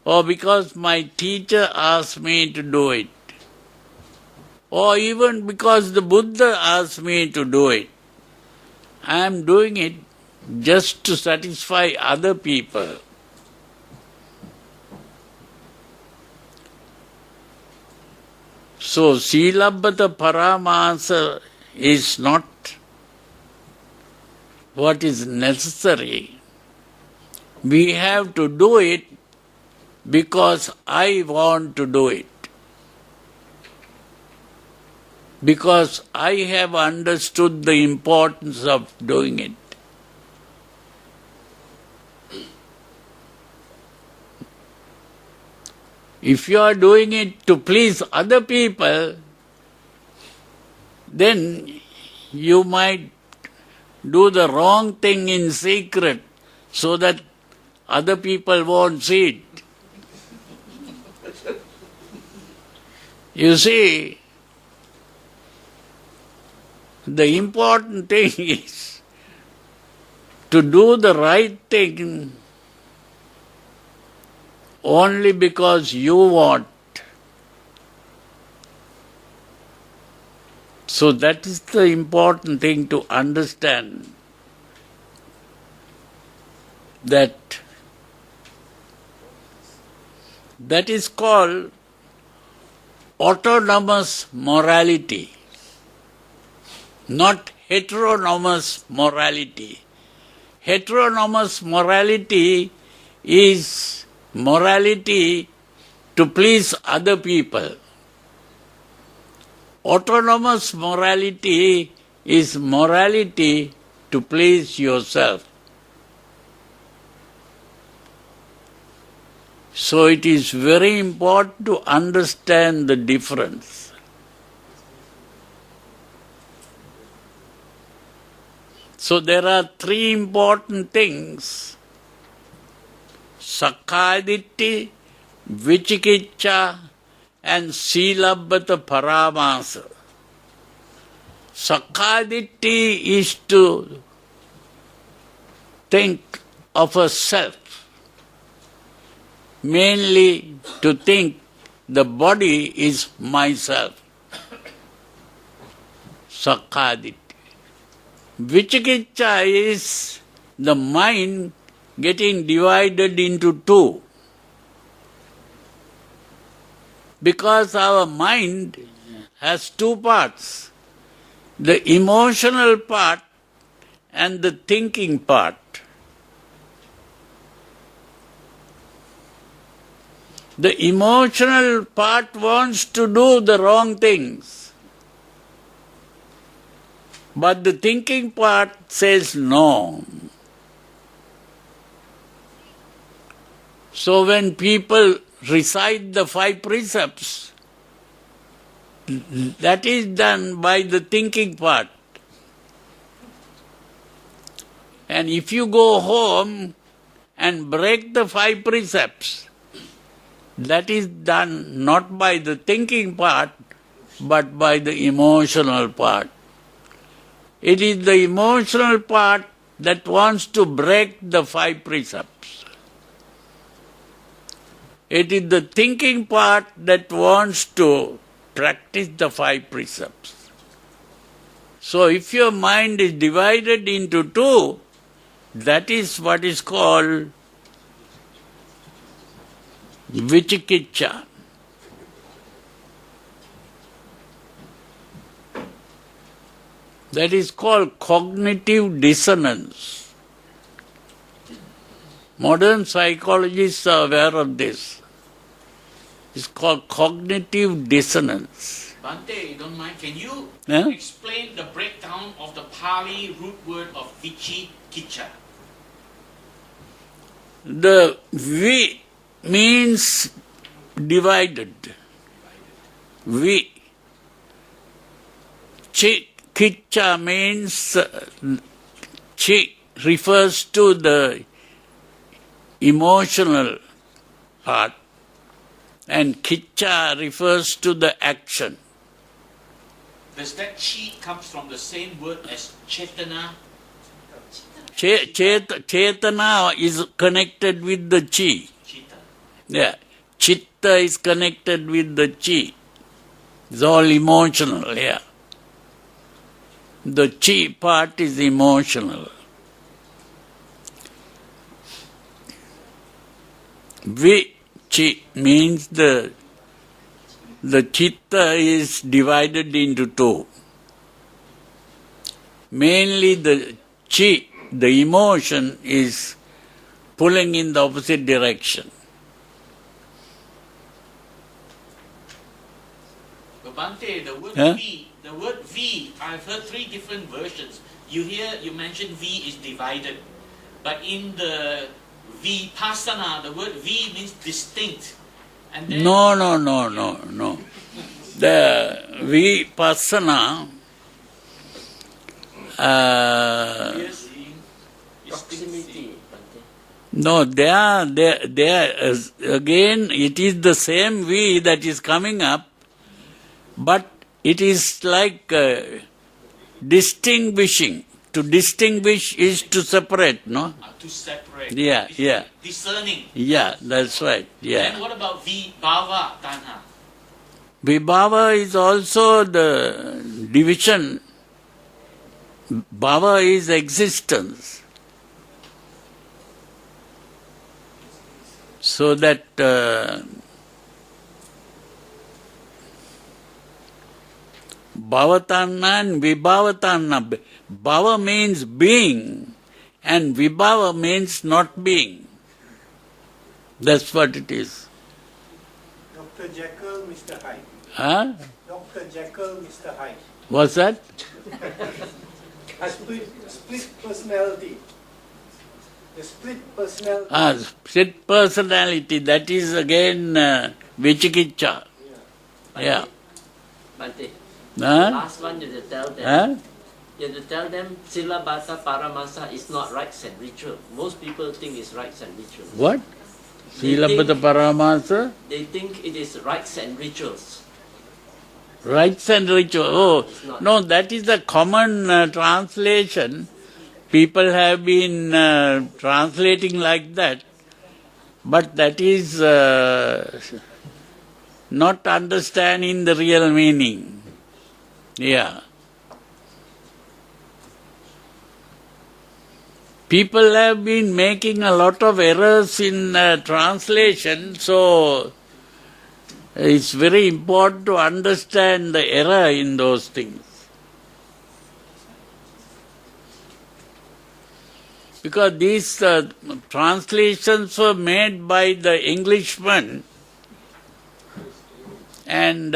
or because my teacher asked me to do it, or even because the Buddha asked me to do it, I am doing it just to satisfy other people. So, Silabbata Paramasa is not what is necessary. We have to do it because I want to do it. Because I have understood the importance of doing it. If you are doing it to please other people, then you might do the wrong thing in secret so that other people won't see it. You see, the important thing is to do the right thing only because you want. So that is the important thing to understand, that is called autonomous morality, not heteronomous morality. Heteronomous morality is morality to please other people. Autonomous morality is morality to please yourself. So it is very important to understand the difference. So there are three important things: Sakkaya-ditthi, Vicikiccha, and Silabbata Paramasa. Sakkaya-ditthi is to think of a self, mainly to think the body is myself. Sakkaya-ditthi. Vicikiccha is the mind getting divided into two. Because our mind has two parts, the emotional part and the thinking part. The emotional part wants to do the wrong things, but the thinking part says no. So when people recite the 5 precepts, that is done by the thinking part. And if you go home and break the 5 precepts, that is done not by the thinking part, but by the emotional part. It is the emotional part that wants to break the 5 precepts. It is the thinking part that wants to practice the 5 precepts. So if your mind is divided into two, that is what is called Vicikiccha. That is called cognitive dissonance. Modern psychologists are aware of this. It's called cognitive dissonance. Bhante, you don't mind, can you Yeah? explain the breakdown of the Pali root word of Vicikiccha? The Vi means divided. Vi. Kiccha means Chi refers to the emotional part, and Kiccha refers to the action. Does that chi comes from the same word as Chetana? Chetana is connected with the Chi. Chitta. Yeah. Chitta is connected with the Chi. It's all emotional, yeah. The Chi part is emotional. Chi means the Chitta is divided into two. Mainly the Chi, the emotion, is pulling in the opposite direction. But Bhante, the word Huh? the word V, I've heard 3 different versions. You mentioned V is divided. But in the Vipassana, the word V means distinct. And then No. The vipassana Proximity, Bhante. no, again, it is the same we that is coming up, but it is like distinguishing. To distinguish is to separate, no? to separate. Yeah, yeah. Discerning. Yeah, that's right, yeah. Then what about vibhava tanha? Vibhava is also the division. Bhava is existence. So that Bhavatanna and Vibhavatanna. Bhava means being and Vibhava means not being. That's what it is. Dr. Jekyll, Mr. Hyde. Huh? Dr. Jekyll, Mr. Hyde. What's that? Split personality. The split personality. Split personality, that is again Vichikicca. Yeah. Bhante, Huh? last one you have to tell them. Huh? You have to tell them Silabhata Paramasa is not rites and ritual. Most people think it's rites and rituals. What? They Silabhata think- Paramasa? They think it is rites and rituals. Rites and ritual. Oh, It's not. no, that is a common translation. People have been translating like that. But that is not understanding the real meaning. Yeah. People have been making a lot of errors in translation, so it's very important to understand the error in those things. Because these translations were made by the Englishmen, and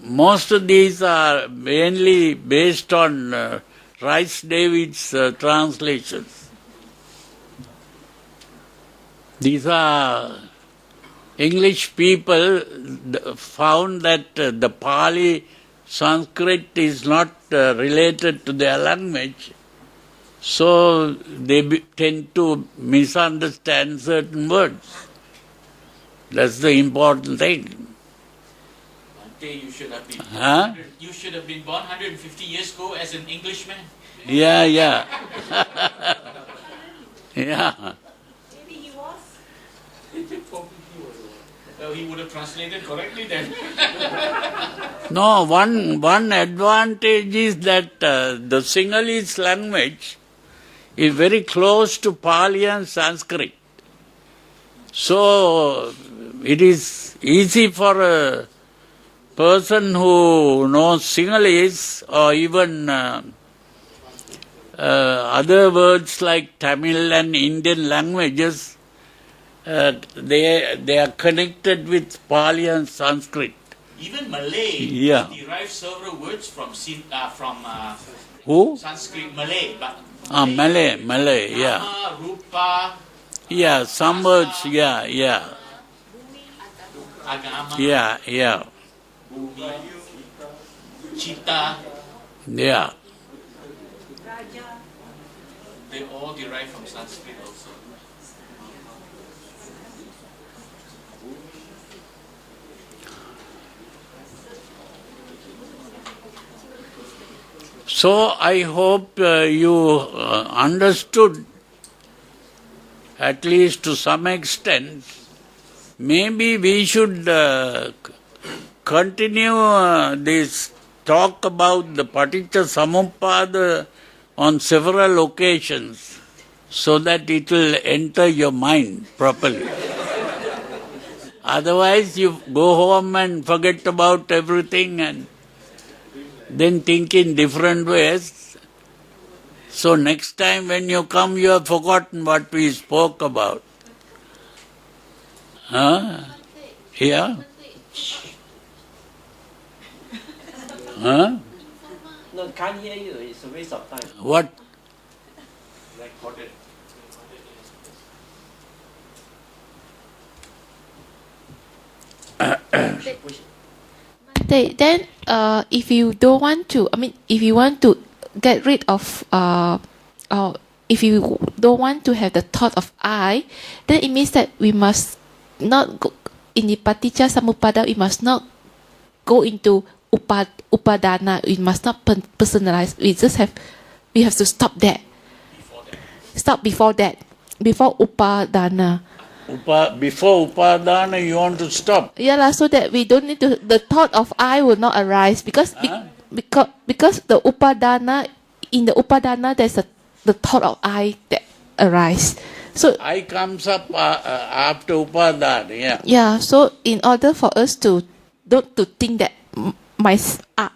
most of these are mainly based on Rice David's translations. These are English people found that the Pali Sanskrit is not related to their language, so they tend to misunderstand certain words. That's the important thing. Bhante, you should have been. Huh? You should have been born 150 years ago as an Englishman. Yeah. Yeah. Maybe he was. Well, he would have translated correctly then. No, one advantage is that the Sinhalese language is very close to Pali and Sanskrit. So it is easy for a person who knows Sinhalese or even other words like Tamil and Indian languages, they are connected with Pali and Sanskrit. Even Malay Yeah. derives several words from Who? Sanskrit, Malay. But Malay, yeah. Nama, Rupa, Yeah, some words, yeah. Agama, Yeah. Bhumi, Chitta, Yeah. Raja. they all derive from Sanskrit also. So I hope you understood, at least to some extent. Maybe we should continue this talk about the Paticca Samuppada on several occasions so that it will enter your mind properly. Otherwise you go home and forget about everything and then think in different ways. So next time when you come, you have forgotten what we spoke about. Huh? Yeah? Huh? No, can't hear you. It's a waste of time. What? Recorded. Then, if you don't want to, if you want to get rid of, or if you don't want to have the thought of I, then it means that we must not go in the paticca samuppada. We must not go into upadana. We must not personalize. We have to stop that. Stop before that. Before upadana. Before upadana, you want to stop. Yeah, so that we don't need to. The thought of I will not arise because the upadana, in the upadana there's the thought of I that arise. So I comes up after upadana. Yeah. Yeah. So in order for us to don't to think that my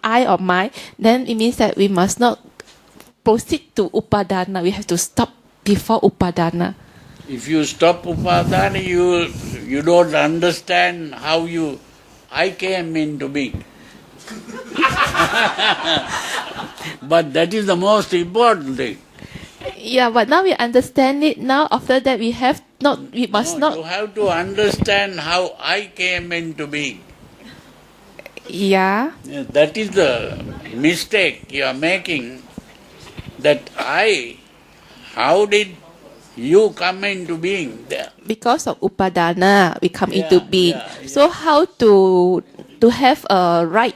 I or my, then it means that we must not proceed to upadana. We have to stop before upadana. If you stop upadana, you don't understand how I came into being. But that is the most important thing. Yeah, but now we understand it. Now after that we must not. You have to understand how I came into being. Yeah. That is the mistake you are making. That how did you come into being there? Because of upadana, we come into being. Yeah. So how to have a right,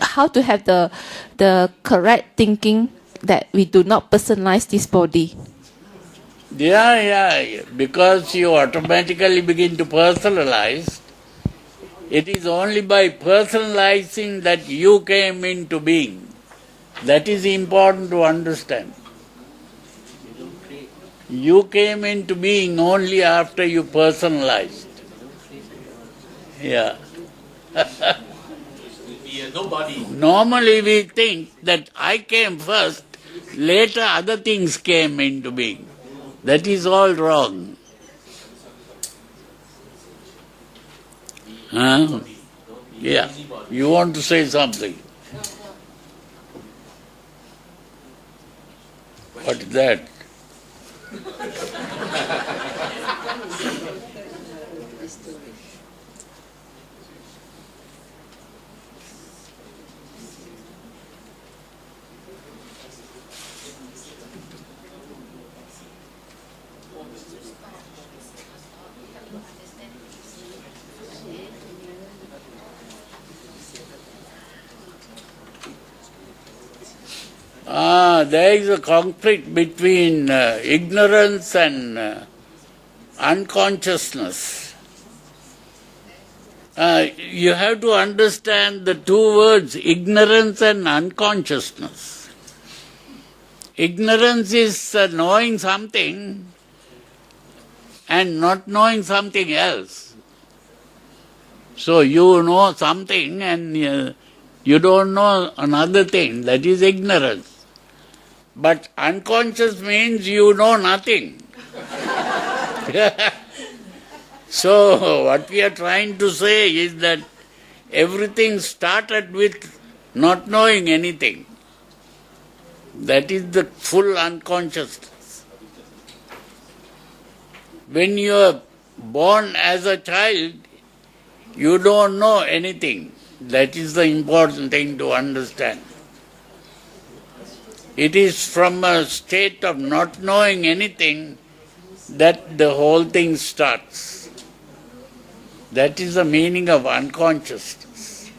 how to have the correct thinking that we do not personalize this body. Yeah, because you automatically begin to personalize. It is only by personalizing that you came into being. That is important to understand. You came into being only after you personalized. Yeah. Nobody. Normally we think that I came first, later other things came into being. That is all wrong. Huh? Yeah. You want to say something? What is that? There is a conflict between ignorance and unconsciousness. You have to understand the two words, ignorance and unconsciousness. Ignorance is knowing something and not knowing something else. So you know something and you don't know another thing, that is ignorance. But unconscious means you know nothing. So what we are trying to say is that everything started with not knowing anything. That is the full unconsciousness. When you are born as a child, you don't know anything. That is the important thing to understand. It is from a state of not knowing anything that the whole thing starts. That is the meaning of unconsciousness.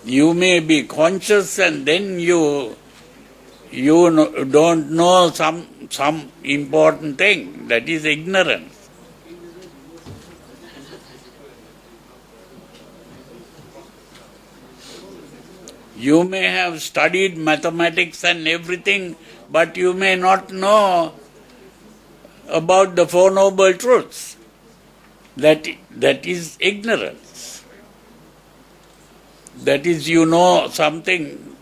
You may be conscious and then you don't know some important thing. That is ignorance. You may have studied mathematics and everything, but you may not know about the Four Noble Truths. That is ignorance. That is, you know something,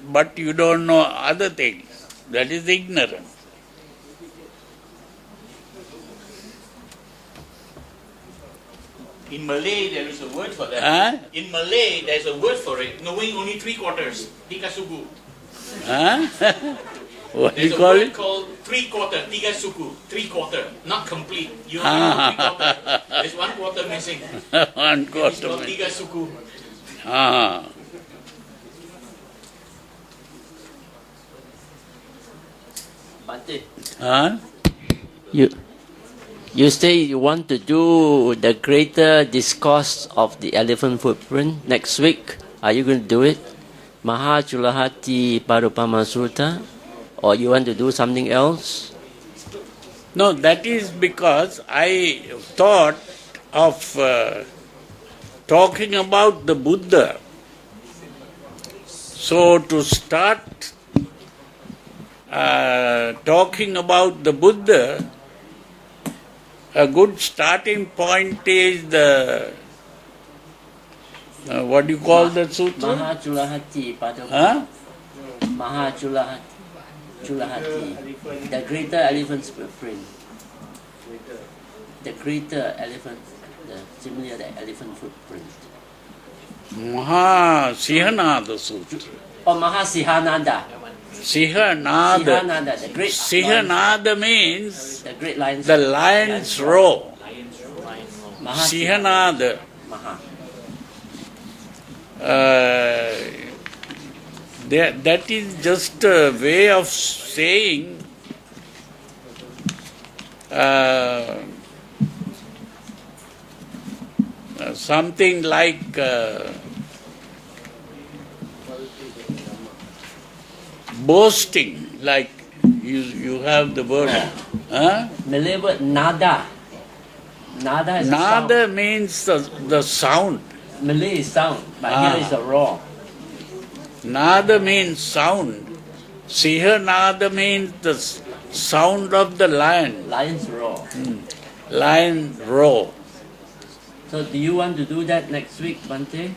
but you don't know other things. That is ignorance. In Malay, there is a word for that. In Malay, there is a word for it, knowing only 3/4. Dikasugu. What do There's you a call word it? called three-quarter, tiga suku, three-quarter, not complete. You have three-quarter. There's one quarter missing. One It's quarter. called tiga suku. Ah. Bhante, Huh? you say you want to do the greater discourse of the elephant footprint next week. Are you going to do it? Mahachulahati Parupama Sutta? Or you want to do something else? No, that is because I thought of talking about the Buddha. So to start talking about the Buddha, a good starting point is the what do you call the sutra? Mahachulahati Parupama. Huh? Mahachulahati. The greater elephant's footprint. The greater elephant, similar the elephant footprint. Sihanada Sutra. Or Mahasihananda. Sihanada. Sihananda, the great Sihanada means the great lion's the lion's roar. Mahasihananda. Sihanada. Maha. That is just a way of saying something like boasting, like you have the word. Huh? Malay word nada. Nada is a sound. Nada means the sound. Malay is sound, but here is a roar. Nada means sound. Siha nada means the sound of the lion. Lion's roar. Lion roar. So do you want to do that next week, Bhante?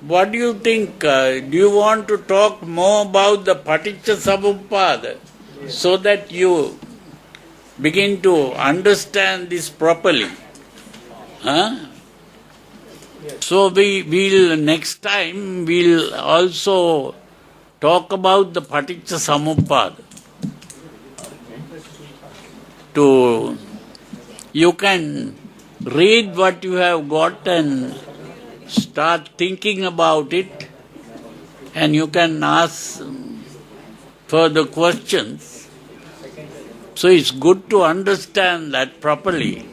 What do you think? Do you want to talk more about the Paticca Samuppada so that you begin to understand this properly? Huh? So we'll next time we'll also talk about the Paticca Samuppada. You can read what you have got and start thinking about it, and you can ask further questions. So it's good to understand that properly.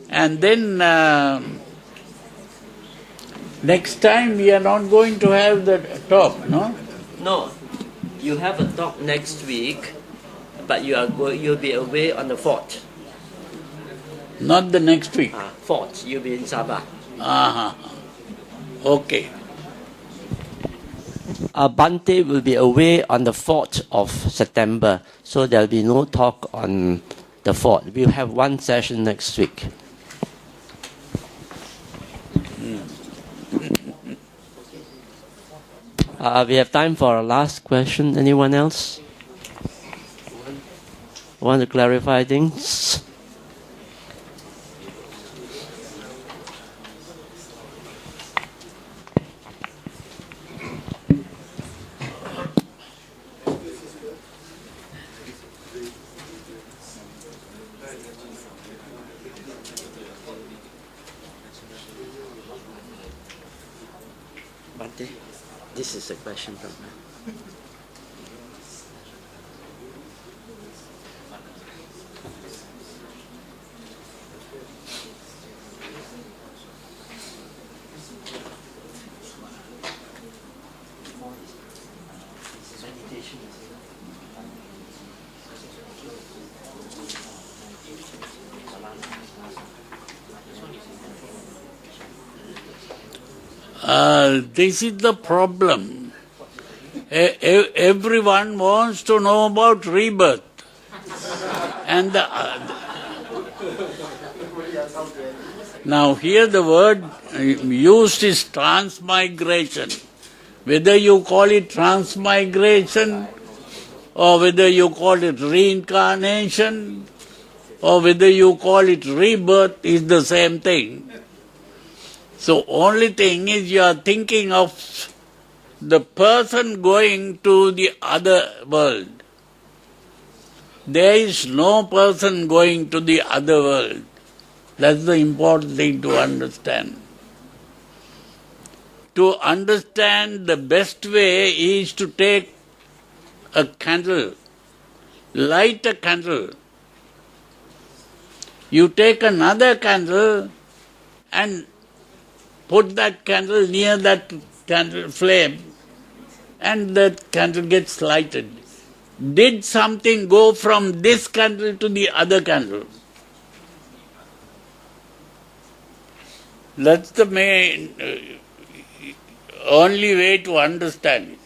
And then next time we are not going to have the talk, no? No. You have a talk next week, but you'll be away on the 4th. Not the next week. 4th, you'll be in Sabah. Okay. Bhante will be away on the 4th of September, so there'll be no talk on the 4th. We'll have one session next week. We have time for a last question. Anyone else want to clarify things? Bhante, this is a question from me. This is the problem. Everyone wants to know about rebirth. And now here the word used is transmigration. Whether you call it transmigration, or whether you call it reincarnation, or whether you call it rebirth, is the same thing. So only thing is you are thinking of the person going to the other world. There is no person going to the other world. That's the important thing to understand. To understand the best way is to take a candle, light a candle. You take another candle and put that candle near that candle flame, and that candle gets lighted. Did something go from this candle to the other candle? That's the main, only way to understand it.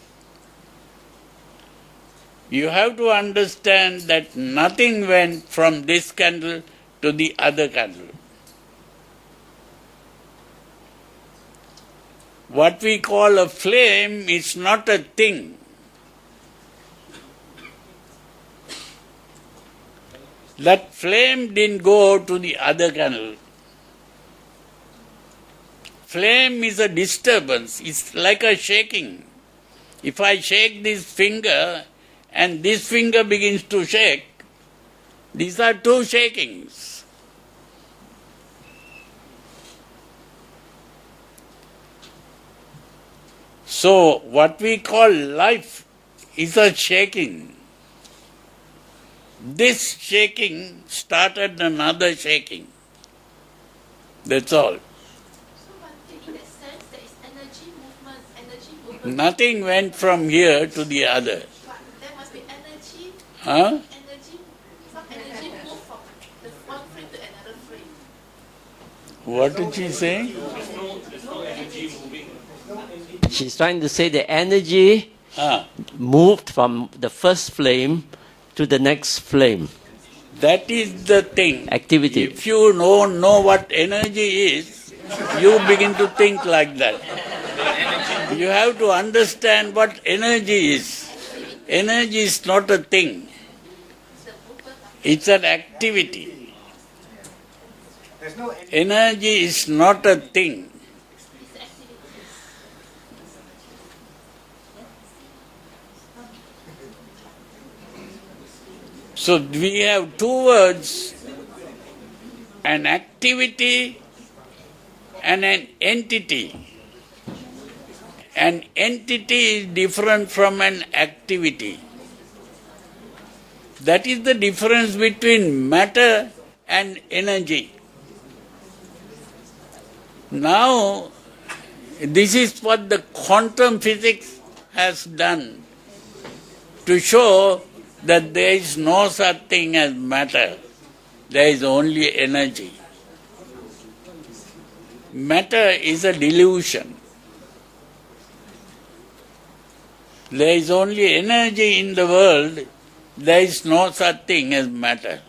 You have to understand that nothing went from this candle to the other candle. What we call a flame is not a thing. That flame didn't go to the other candle. Flame is a disturbance. It's like a shaking. If I shake this finger and this finger begins to shake, these are two shakings. So what we call life is a shaking. This shaking started another shaking. That's all. So, Bhante, in that sense, there is energy movement. Nothing went from here to the other. But there must be energy. Huh? Some energy moved from the one frame to another frame. What did she say? There's no energy moving. She's trying to say the energy moved from the first flame to the next flame. That is the thing. Activity. If you don't know what energy is, you begin to think like that. You have to understand what energy is. Energy is not a thing. It's an activity. There's no Energy is not a thing. So we have two words, an activity and an entity. An entity is different from an activity. That is the difference between matter and energy. Now, this is what the quantum physics has done to show that there is no such thing as matter. There is only energy. Matter is a delusion. There is only energy in the world. There is no such thing as matter.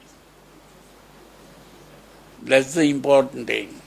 That's the important thing.